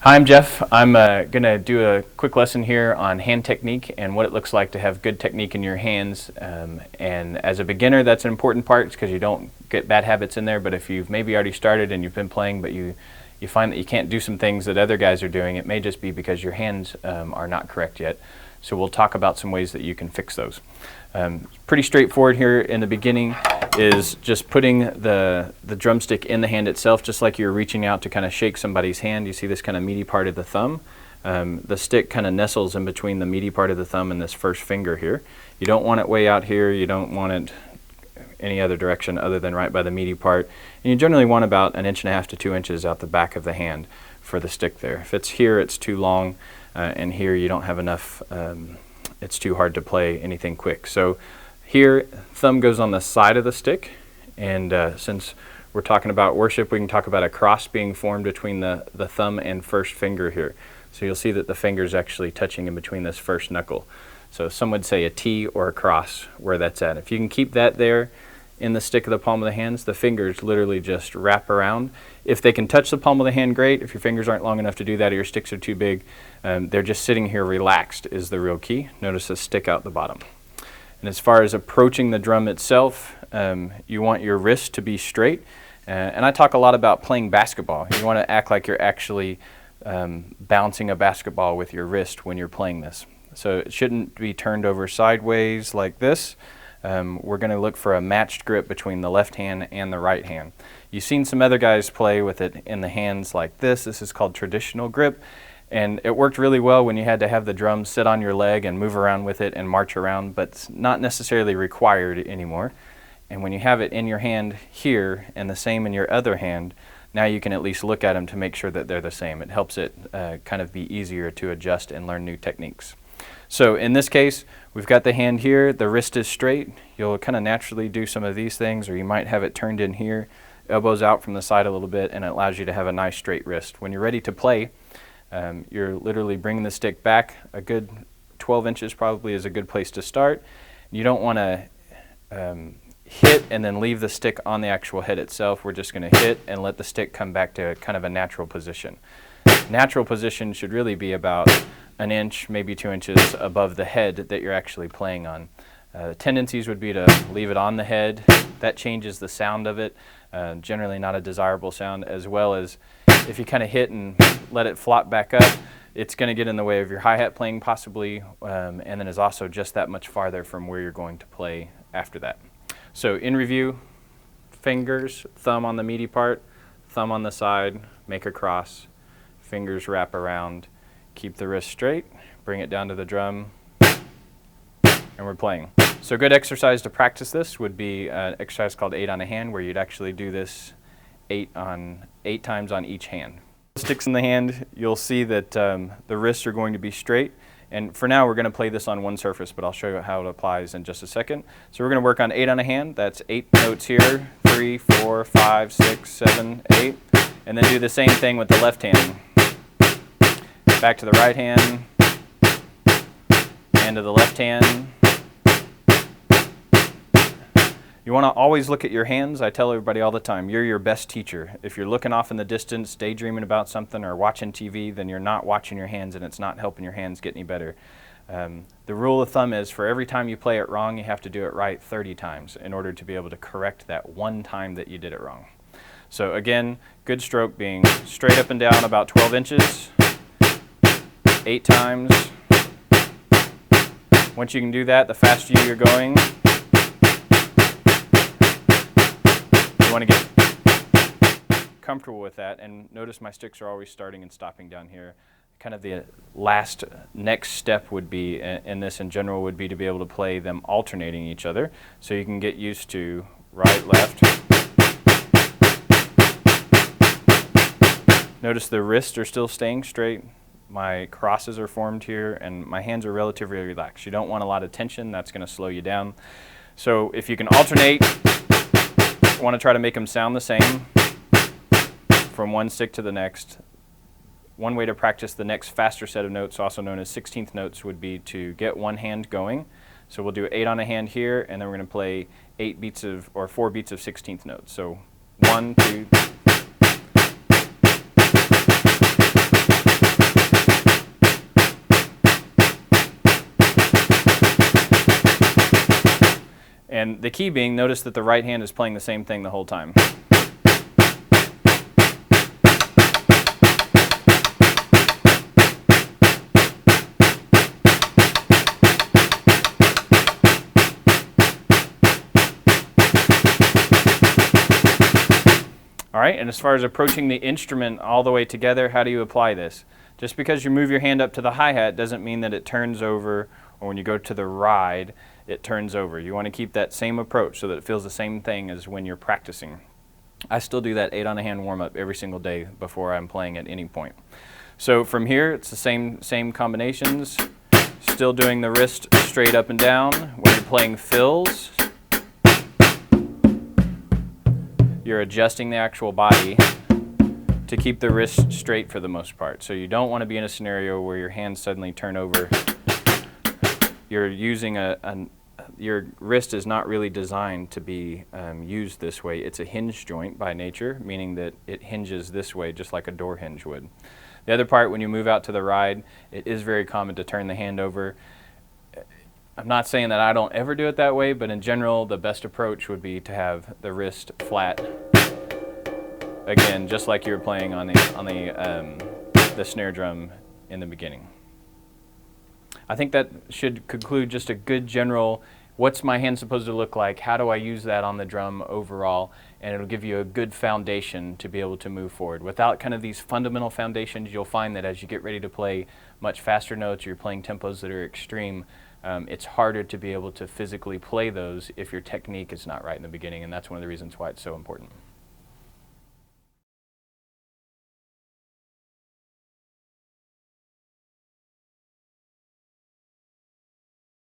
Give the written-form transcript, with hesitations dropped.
Hi, I'm Jeff. I'm going to do a quick lesson here on hand technique and what it looks like to have good technique in your hands. And as a beginner, that's an important part because you don't get bad habits in there. But if you've maybe already started and you've been playing, but you find that you can't do some things that other guys are doing, it may just be because your hands are not correct yet. So we'll talk about some ways that you can fix those. Pretty straightforward here in the beginning is just putting the drumstick in the hand itself, just like you're reaching out to kind of shake somebody's hand. You see this kind of meaty part of the thumb. The stick kind of nestles in between the meaty part of the thumb and this first finger here. You don't want it way out here. You don't want it any other direction other than right by the meaty part. And you generally want about 1.5 to 2 inches out the back of the hand for the stick there. If it's here, it's too long, and here you don't have enough. It's too hard to play anything quick. So here, thumb goes on the side of the stick, and since we're talking about worship, we can talk about a cross being formed between the thumb and first finger here. So you'll see that the finger's actually touching in between this first knuckle. So some would say a T or a cross where that's at. If you can keep that there in the stick of the palm of the hands, the fingers literally just wrap around. If they can touch the palm of the hand, great. If your fingers aren't long enough to do that or your sticks are too big, they're just sitting here relaxed is the real key. Notice the stick out the bottom. And as far as approaching the drum itself, you want your wrist to be straight. And I talk a lot about playing basketball. You want to act like you're actually bouncing a basketball with your wrist when you're playing this. So it shouldn't be turned over sideways like this. We're going to look for a matched grip between the left hand and the right hand. You've seen some other guys play with it in the hands like this. This is called traditional grip. And it worked really well when you had to have the drum sit on your leg and move around with it and march around, but it's not necessarily required anymore. And when you have it in your hand here and the same in your other hand, now you can at least look at them to make sure that they're the same. It helps it kind of be easier to adjust and learn new techniques. So in this case, we've got the hand here, the wrist is straight. You'll kind of naturally do some of these things, or you might have it turned in here, elbows out from the side a little bit, and it allows you to have a nice straight wrist. When you're ready to play, you're literally bringing the stick back. A good 12 inches probably is a good place to start. You don't want to hit and then leave the stick on the actual head itself. We're just going to hit and let the stick come back to kind of a natural position. Natural position should really be about 1 inch, maybe 2 inches above the head that you're actually playing on. Tendencies would be to leave it on the head. That changes the sound of it. Generally not a desirable sound, as well as if you kind of hit and let it flop back up, it's going to get in the way of your hi-hat playing possibly, and then is also just that much farther from where you're going to play after that. So in review, fingers, thumb on the meaty part, thumb on the side, make a cross, fingers wrap around, keep the wrist straight, bring it down to the drum, and we're playing. So a good exercise to practice this would be an exercise called 8 on a hand, where you'd actually do this 8 times on each hand. Sticks in the hand, you'll see that the wrists are going to be straight. And for now, we're going to play this on one surface, but I'll show you how it applies in just a second. So we're going to work on 8 on a hand. That's 8 notes here, 3, 4, 5, 6, 7, 8. And then do the same thing with the left hand. Back to the right hand, and to the left hand. You want to always look at your hands. I tell everybody all the time, you're your best teacher. If you're looking off in the distance, daydreaming about something or watching TV, then you're not watching your hands and it's not helping your hands get any better. The rule of thumb is for every time you play it wrong, you have to do it right 30 times in order to be able to correct that one time that you did it wrong. So again, good stroke being straight up and down about 12 inches, 8 times. Once you can do that, the faster you're going, you want to get comfortable with that, and notice my sticks are always starting and stopping down here. Kind of the last next step would be, in this in general, would be to be able to play them alternating each other. So you can get used to right, left. Notice the wrists are still staying straight. My crosses are formed here, and my hands are relatively relaxed. You don't want a lot of tension. That's going to slow you down. So if you can alternate, you want to try to make them sound the same from one stick to the next. One way to practice the next faster set of notes, also known as 16th notes, would be to get one hand going. So we'll do 8 on a hand here, and then we're going to play 4 beats of 16th notes. So 1, 2, And the key being, notice that the right hand is playing the same thing the whole time. All right, and as far as approaching the instrument all the way together, how do you apply this? Just because you move your hand up to the hi-hat doesn't mean that it turns over, or when you go to the ride, it turns over. You want to keep that same approach so that it feels the same thing as when you're practicing. I still do that 8 on a hand warm-up every single day before I'm playing at any point. So from here, it's the same combinations, still doing the wrist straight up and down. When you're playing fills, you're adjusting the actual body to keep the wrist straight for the most part. So you don't want to be in a scenario where your hands suddenly turn over. You're using your wrist is not really designed to be used this way. It's a hinge joint by nature, meaning that it hinges this way just like a door hinge would. The other part, when you move out to the ride, it is very common to turn the hand over. I'm not saying that I don't ever do it that way, but in general, the best approach would be to have the wrist flat. Again, just like you were playing on the snare drum in the beginning. I think that should conclude just a good general, what's my hand supposed to look like? How do I use that on the drum overall? And it'll give you a good foundation to be able to move forward. Without kind of these fundamental foundations, you'll find that as you get ready to play much faster notes, or you're playing tempos that are extreme, it's harder to be able to physically play those if your technique is not right in the beginning, and that's one of the reasons why it's so important.